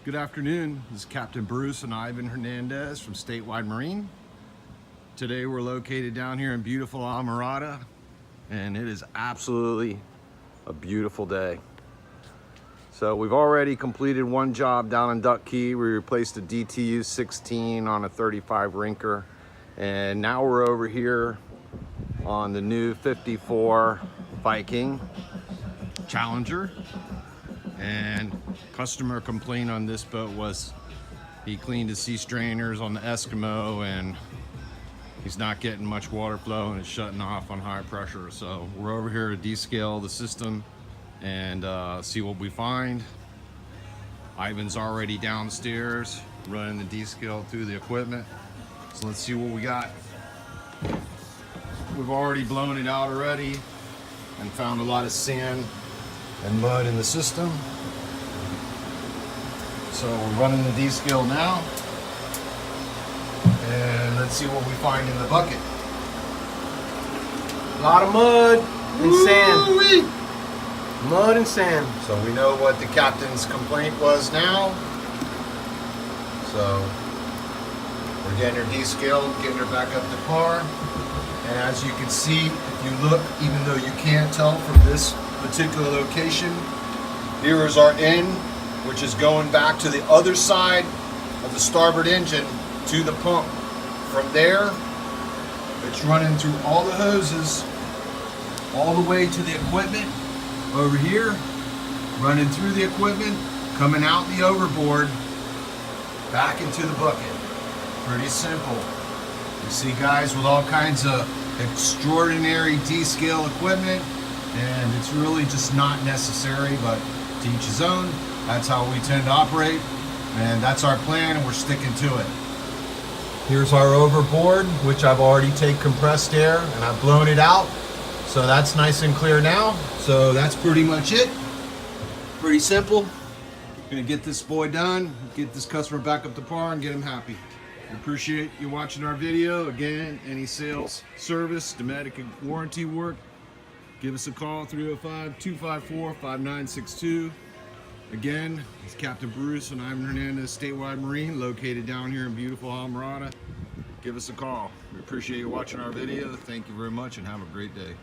Good afternoon. This is Captain Bruce and Ivan Hernandez from Statewide Marine. Today we're located down here in beautiful Almirada, and it is absolutely a beautiful day. So we've already completed one job down in Duck Key. We replaced a DTU16 on a 35 rinker, and now we're over here on the new 54 Viking Challenger. And customer complaint on this boat was he cleaned his sea strainers on the Eskimo and he's not getting much water flow and it's shutting off on high pressure. So we're over here to descale the system and see what we find. Ivan's already downstairs running the descale through the equipment. So let's see what we got. We've already blown it out already and found a lot of sand and mud in the system. So we're running the descale now, and let's see what we find in the bucket. A lot of mud and sand. Mud and sand. So we know what the captain's complaint was now. So we're getting her descaled, getting her back up to par. And as you can see, if you look, even though you can't tell from this particular location, here is our end, which is going back to the other side of the starboard engine to the pump. From there, it's running through all the hoses, all the way to the equipment over here, running through the equipment, coming out the overboard, back into the bucket. Pretty simple. You see guys with all kinds of extraordinary descale equipment, and it's really just not necessary, but to each his own. That's how we tend to operate, and that's our plan, and we're sticking to it. Here's our overboard, which I've already taken compressed air and I've blown it out, so that's nice and clear now. So that's pretty much it. Pretty simple. Gonna get this boy done, get this customer back up to par, and get him happy. We appreciate you watching our video. Again, any sales, service, domestic warranty work, give us a call, 305-254-5962. Again, it's Captain Bruce and Ivan Hernandez, Statewide Marine, located down here in beautiful Almirada. Give us a call. We appreciate you watching our video. Thank you very much and have a great day.